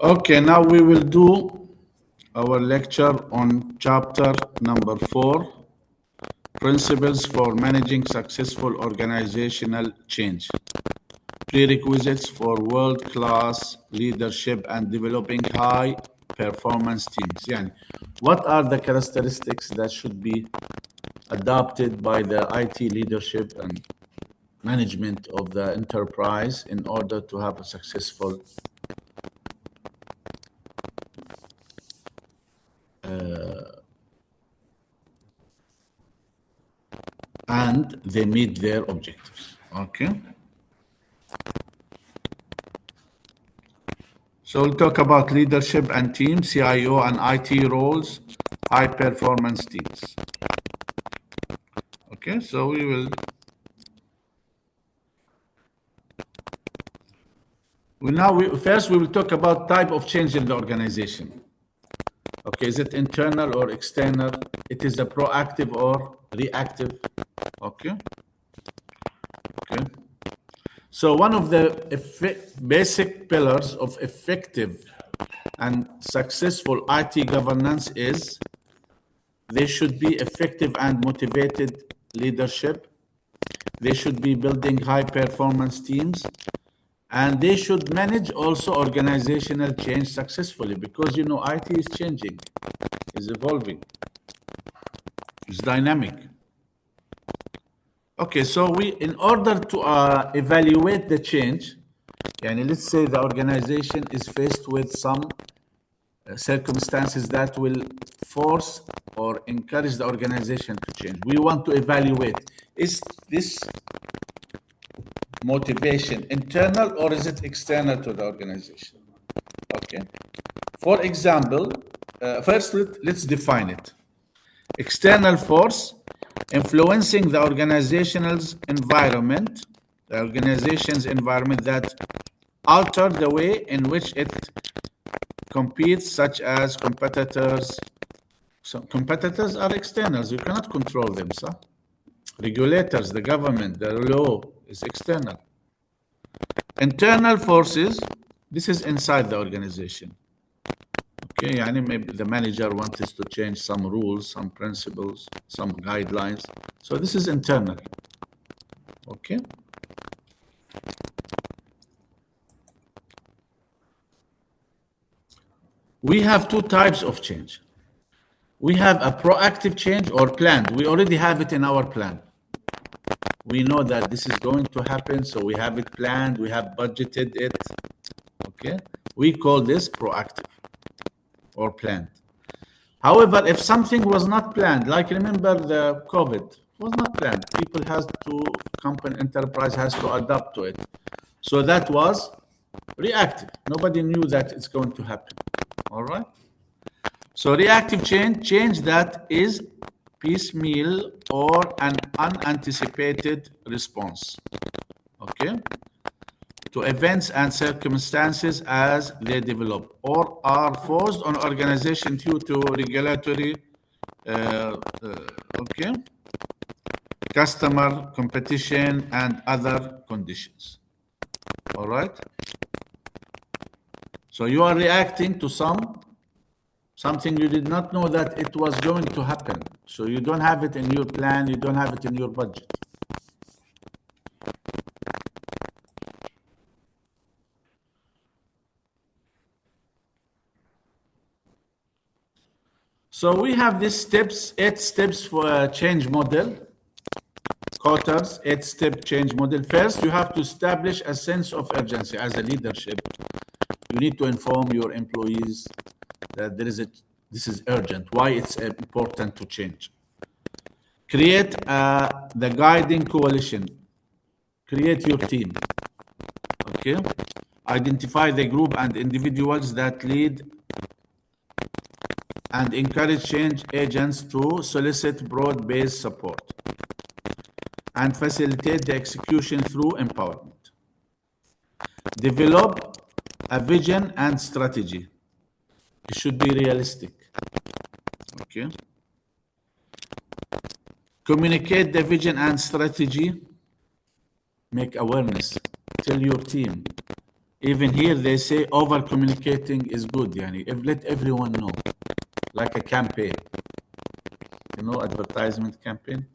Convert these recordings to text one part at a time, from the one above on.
Okay, now we will do our lecture on chapter number 4, Principles for Managing Successful Organizational Change. Prerequisites for world-class leadership and developing high-performance teams. Yani, what are the characteristics that should be adopted by the IT leadership and management of the enterprise in order to have a successful and they meet their objectives. Okay. So we'll talk about leadership and team, CIO and IT roles, high performance teams. Okay, so we will first we will talk about type of change in the organization. Okay, is it internal or external? It is a proactive or reactive. Okay. Okay. So one of the basic pillars of effective and successful IT governance is they should be effective and motivated leadership. They should be building high performance teams, and they should manage also organizational change successfully, because you know IT is changing, is evolving, it's dynamic. Okay, so in order to evaluate the change, and let's say the organization is faced with some circumstances that will force or encourage the organization to change. We want to evaluate, is this motivation internal or is it external to the organization? Okay. For example, first let's define it. External force influencing the organization's environment, the organization's environment that alter the way in which it competes, such as competitors. So competitors are externals, you cannot control them, sir. Regulators, the government, the law is external. Internal forces, this is inside the organization. Okay, yani maybe the manager wants us to change some rules, some principles, some guidelines. So this is internal. Okay. We have two types of change. We have a proactive change or planned. We already have it in our plan. We know that this is going to happen, so we have it planned, we have budgeted it. Okay. We call this proactive or planned. However, if something was not planned, like remember the COVID, was not planned. People has to, company, enterprise has to adapt to it. So that was reactive. Nobody knew that it's going to happen. All right. So reactive change that is piecemeal or an unanticipated response. Okay. To events and circumstances as they develop or are forced on organization due to regulatory, okay, customer competition and other conditions. All right. So you are reacting to something you did not know that it was going to happen. So you don't have it in your plan, you don't have it in your budget. So we have these steps, 8 steps for a change model. Quarters, 8-step change model. First, you have to establish a sense of urgency as a leadership. You need to inform your employees that this is urgent, why it's important to change. Create the guiding coalition. Create your team. Okay. Identify the group and individuals that lead and encourage change agents to solicit broad-based support and facilitate the execution through empowerment. Develop a vision and strategy. It should be realistic. Okay. Communicate the vision and strategy. Make awareness. Tell your team. Even here they say over communicating is good. Yani, let everyone know, like a campaign, advertisement campaign.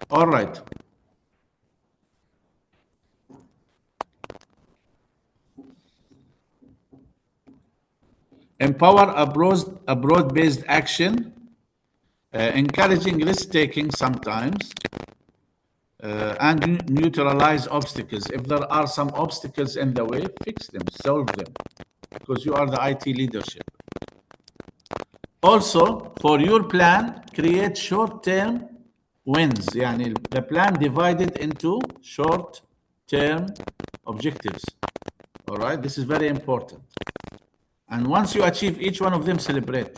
All right. Empower a broad-based action, encouraging risk-taking sometimes, and neutralize obstacles. If there are some obstacles in the way, fix them, solve them, because you are the IT leadership. Also, for your plan, create short-term wins. Yani the plan divided into short-term objectives. All right, this is very important. And once you achieve each one of them, celebrate.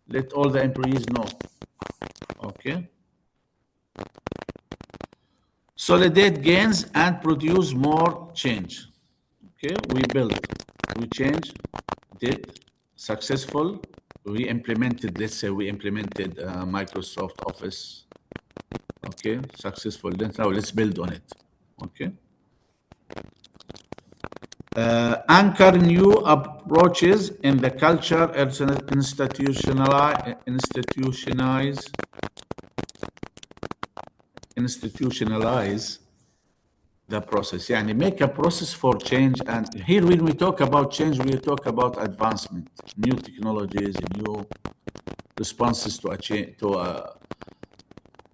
Let all the employees know. Okay. Consolidate gains and produce more change. Okay, we built, we changed, did, successful, we implemented, let's say we implemented Microsoft Office. Okay, successful, then now let's build on it. Okay. Anchor new approaches in the culture, institutionalize the process. Yani make a process for change. And here when we talk about change, we talk about advancement, new technologies, new responses to a change.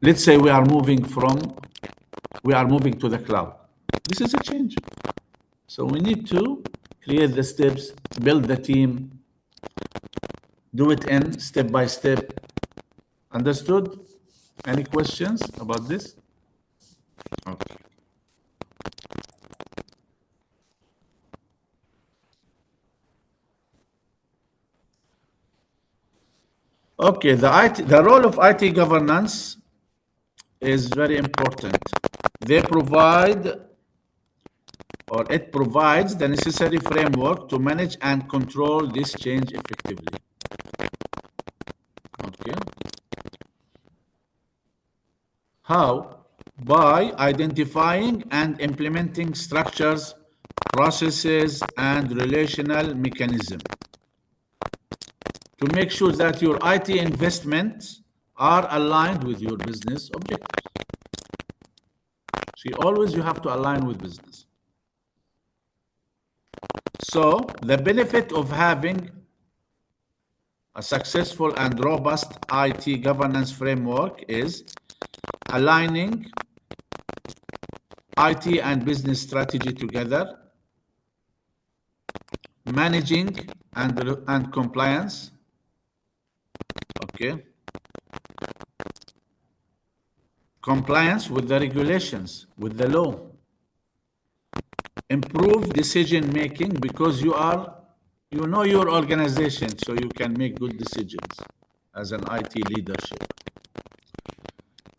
Let's say we are moving to the cloud. This is a change. So we need to create the steps, build the team, do it in step by step. Understood? Any questions about this? Okay. Okay, the role of IT governance is very important. It provides the necessary framework to manage and control this change effectively. Okay. How? By identifying and implementing structures, processes, and relational mechanisms to make sure that your IT investments are aligned with your business objectives. See, always you have to align with business. So the benefit of having a successful and robust IT governance framework is aligning IT and business strategy together, managing and compliance, okay, compliance with the regulations, with the law, improve decision making because you know your organization, so you can make good decisions as an IT leadership.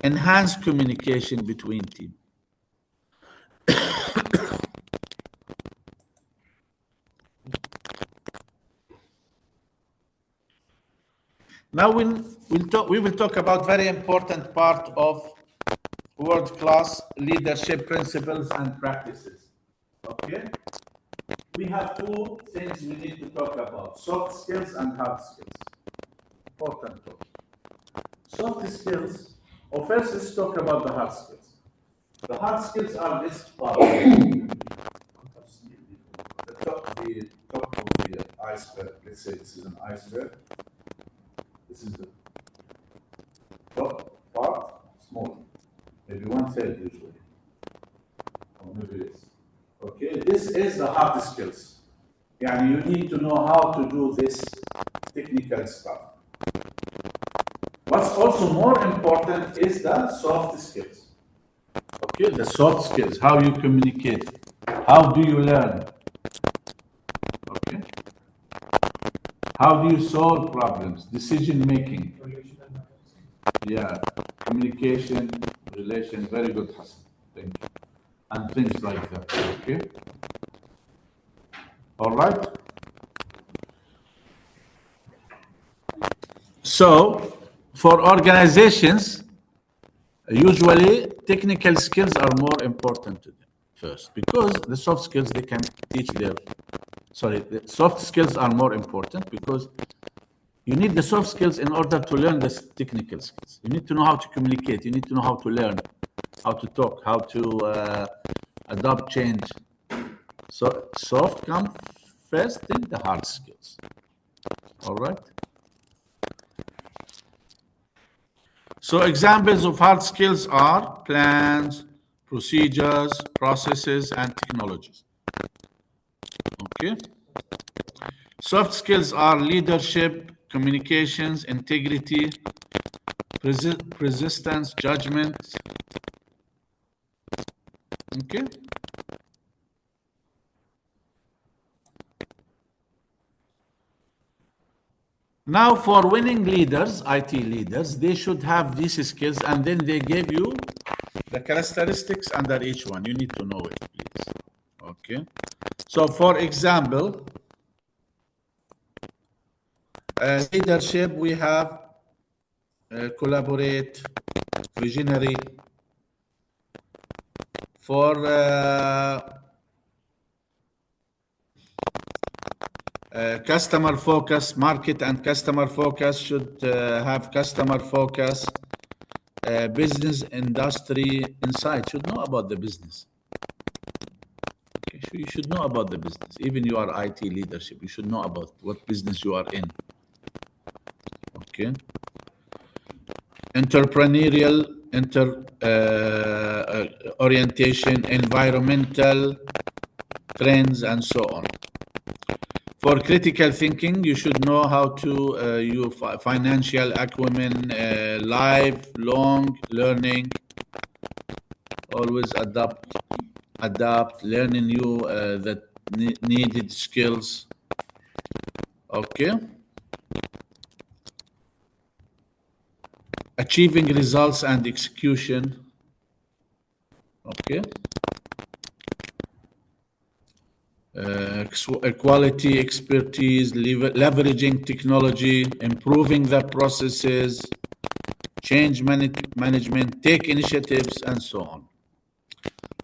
Enhance communication between teams. Now we will talk about very important part of world-class leadership principles and practices. Okay? We have two things we need to talk about: soft skills and hard skills. Important topic. Soft skills. Or first, let's talk about the hard skills. The hard skills are this part. The top of the iceberg. Let's say this is an iceberg. This is the top part, small, maybe 1/3 usually, or maybe this. Okay, this is the hard skills. Yeah, you need to know how to do this technical stuff. What's also more important is the soft skills. Okay, the soft skills, how you communicate, how do you learn? Okay. How do you solve problems? Decision making. Yeah, communication, relation, very good, Hassan. Thank you. And things like that. Okay. All right. So, for organizations, usually technical skills are more important to them. first, because the soft skills they can teach their, the soft skills are more important because you need the soft skills in order to learn the technical skills. You need to know how to communicate. You need to know how to learn, how to talk, how to adopt change. So soft comes first, then the hard skills. All right. So examples of hard skills are plans, procedures, processes, and technologies. Okay. Soft skills are leadership, communications, integrity, persistence, judgment. Okay. Now, for winning leaders, IT leaders, they should have these skills, and then they gave you the characteristics under each one. You need to know it, please. Okay. So, for example, leadership, we have collaborate, visionary. For customer focus, market and customer focus should have customer focus. Business industry insight should know about the business. Okay, so you should know about the business. Even you are IT leadership, you should know about what business you are in. Okay. Entrepreneurial orientation, environmental trends, and so on. For critical thinking, you should know how to use financial acumen, lifelong learning, always adapt, learning new the needed skills. Okay. Achieving results and execution. Okay. Quality, expertise, leveraging technology, improving the processes, change management, take initiatives, and so on.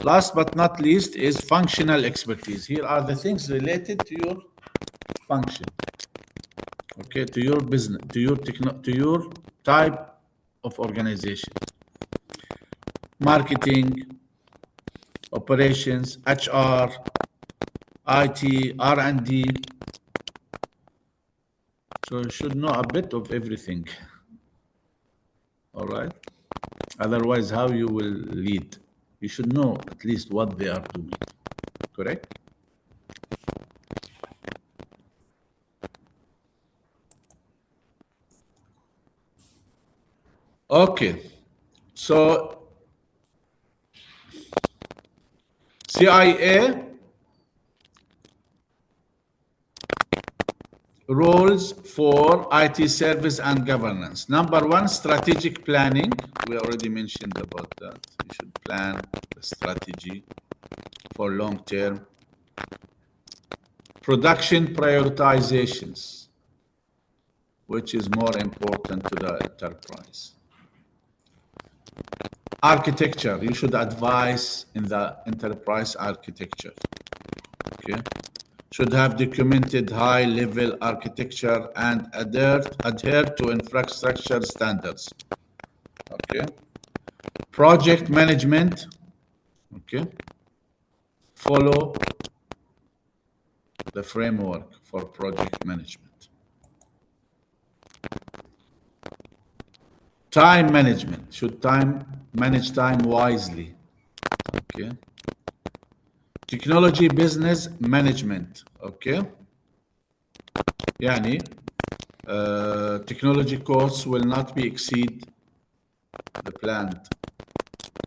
Last but not least is functional expertise. Here are the things related to your function. Okay, to your business, to your type of organization. Marketing, operations, HR, IT, R&D. So you should know a bit of everything. All right. Otherwise, how you will lead? You should know at least what they are doing. Correct? Okay. So CIA roles for IT service and governance. Number one, strategic planning. We already mentioned about that. You should plan the strategy for long term. Production prioritizations, which is more important to the enterprise. Architecture, you should advise in the enterprise architecture. Okay. Should have documented high-level architecture and adhere to infrastructure standards. Okay. Project management. Okay. Follow the framework for project management. Time management. Should manage time wisely. Okay. Technology business management. Okay. Yani technology costs will not be exceed the planned,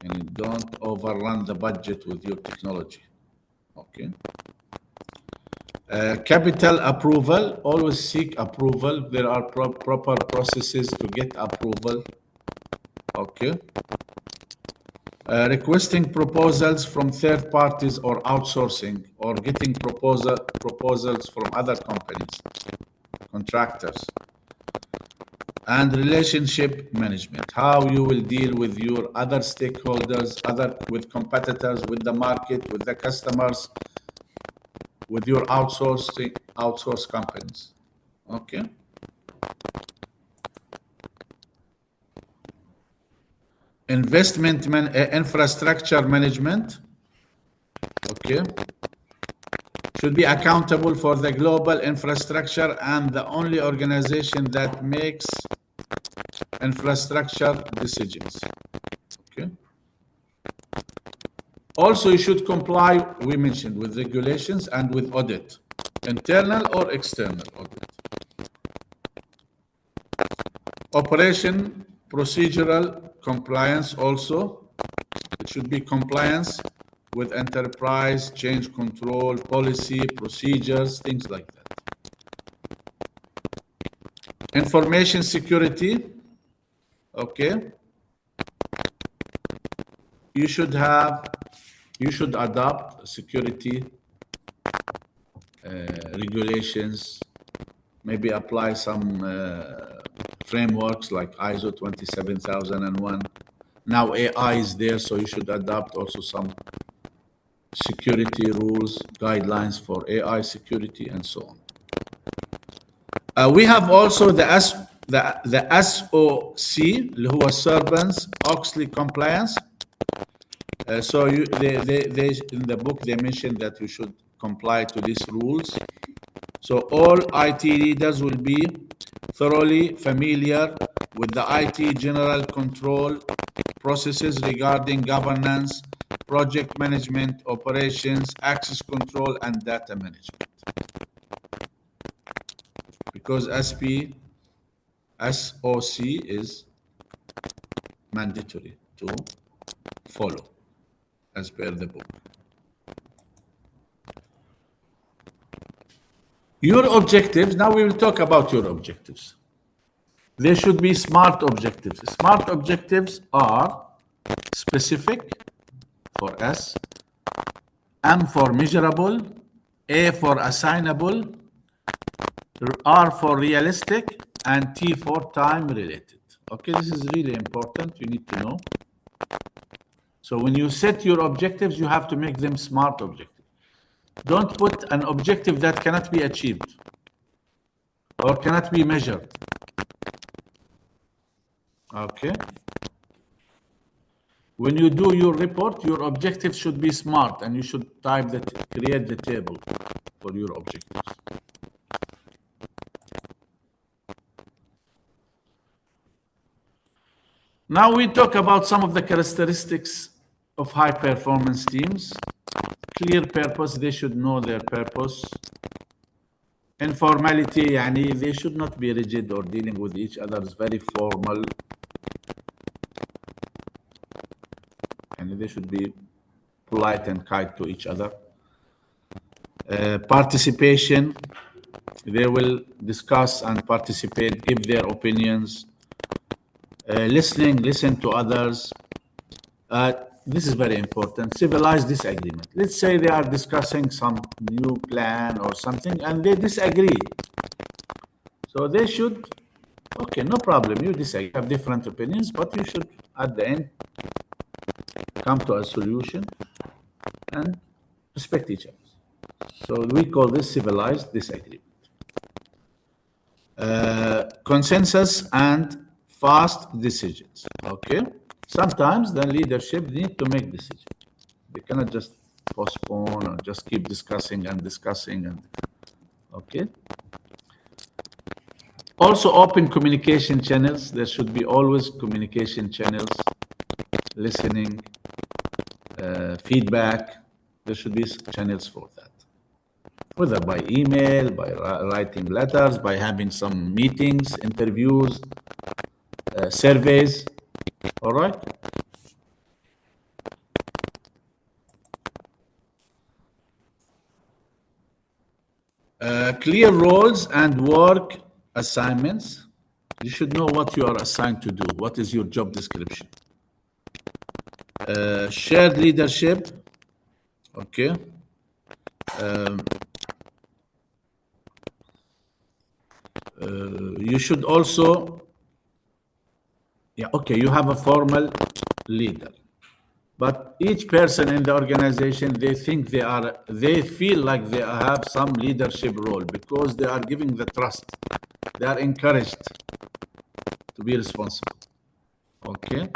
and don't overrun the budget with your technology. Okay. Capital approval, always seek approval. There are proper processes to get approval. Okay. Requesting proposals from third parties or outsourcing, or getting proposals from other companies, contractors. and relationship management, how you will deal with your other stakeholders, with competitors, with the market, with the customers, with your outsource companies. Okay. Infrastructure management. Okay. Should be accountable for the global infrastructure and the only organization that makes infrastructure decisions. Okay. Also, you should comply, we mentioned, with regulations and with audit, internal or external audit. Operation procedural compliance also. It should be compliance with enterprise change control, policy, procedures, things like that. Information security. Okay. You should adopt security regulations, maybe apply some frameworks like ISO 27001. Now AI is there, so you should adopt also some security rules, guidelines for AI security, and so on. We have also the SOC, اللي هو Sarbanes-Oxley compliance. So they in the book they mentioned that you should comply to these rules. So all IT leaders will be thoroughly familiar with the IT general control processes regarding governance, project management, operations, access control, and data management. Because SOC is mandatory to follow as per the book. Your objectives, now we will talk about your objectives. They should be SMART objectives. SMART objectives are specific for S, M for measurable, A for assignable, R for realistic, and T for time related. Okay, this is really important. You need to know. So when you set your objectives, you have to make them SMART objectives. Don't put an objective that cannot be achieved or cannot be measured. Okay. When you do your report, your objectives should be SMART, and you should create the table for your objectives. Now we talk about some of the characteristics of high performance teams. Clear purpose, they should know their purpose. Informality, yani they should not be rigid or dealing with each other is very formal. And they should be polite and kind to each other. Participation, they will discuss and participate, give their opinions. Listen to others. This is very important. Civilized disagreement. Let's say they are discussing some new plan or something and they disagree. So they should, okay, no problem. You disagree, have different opinions, but you should, at the end, come to a solution and respect each other. So we call this civilized disagreement. Consensus and fast decisions. Okay. Sometimes the leadership need to make decisions. They cannot just postpone or just keep discussing and okay. Also open communication channels. There should be always communication channels, listening, feedback. There should be channels for that. Whether by email, by writing letters, by having some meetings, interviews, surveys. All right. Clear roles and work assignments. You should know what you are assigned to do. What is your job description? Shared leadership. Okay. You should also Yeah, okay, you have a formal leader, but each person in the organization, they feel like they have some leadership role because they are giving the trust. They are encouraged to be responsible. Okay.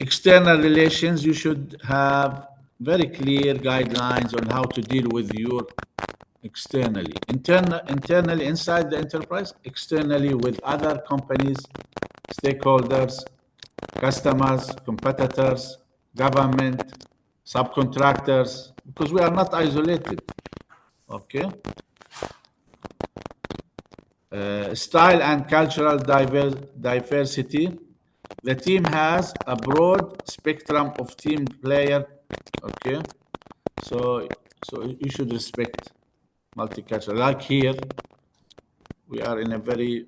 External relations, you should have very clear guidelines on how to deal with your externally. Internally inside the enterprise, externally with other companies, stakeholders, customers, competitors, government, subcontractors, because we are not isolated. Okay. Style and cultural diversity. The team has a broad spectrum of team player. Okay, so you should respect multicultural. Like here, we are in a very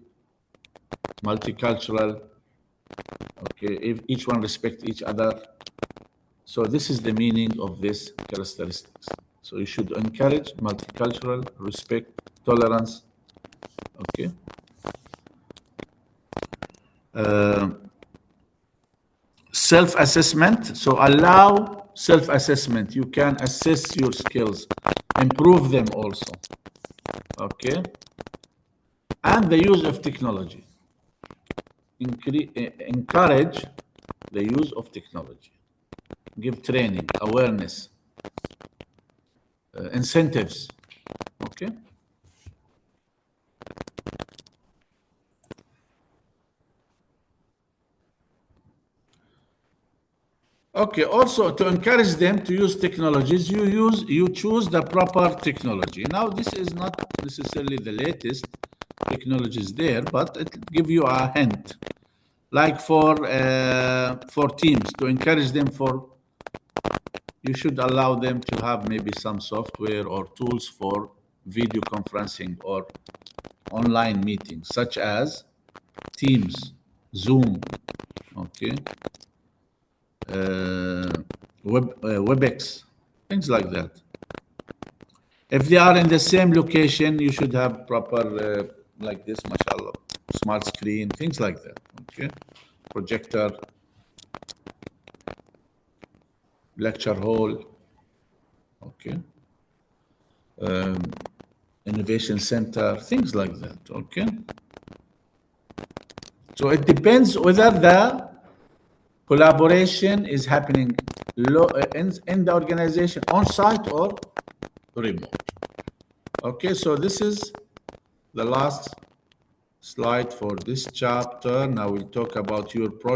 multicultural. Okay, if each one respect each other. So this is the meaning of this characteristics. So you should encourage multicultural, respect, tolerance. Okay. Self-assessment. So allow self-assessment. You can assess your skills, improve them also. Okay. And the use of technology. Encourage the use of technology. Give training, awareness, incentives. Okay. Okay, also to encourage them to use technologies, you choose the proper technology. Now, this is not necessarily the latest technologies there, but it give you a hint. Like for teams, to encourage them you should allow them to have maybe some software or tools for video conferencing or online meetings, such as Teams, Zoom, okay, WebEx, things like that. If they are in the same location, you should have proper, like this, mashallah, smart screen, things like that, okay? Projector, lecture hall, okay? Um, Innovation center, things like that, okay? So it depends whether the collaboration is happening in the organization on site or remote. Okay, so this is the last slide for this chapter. Now we'll talk about your project.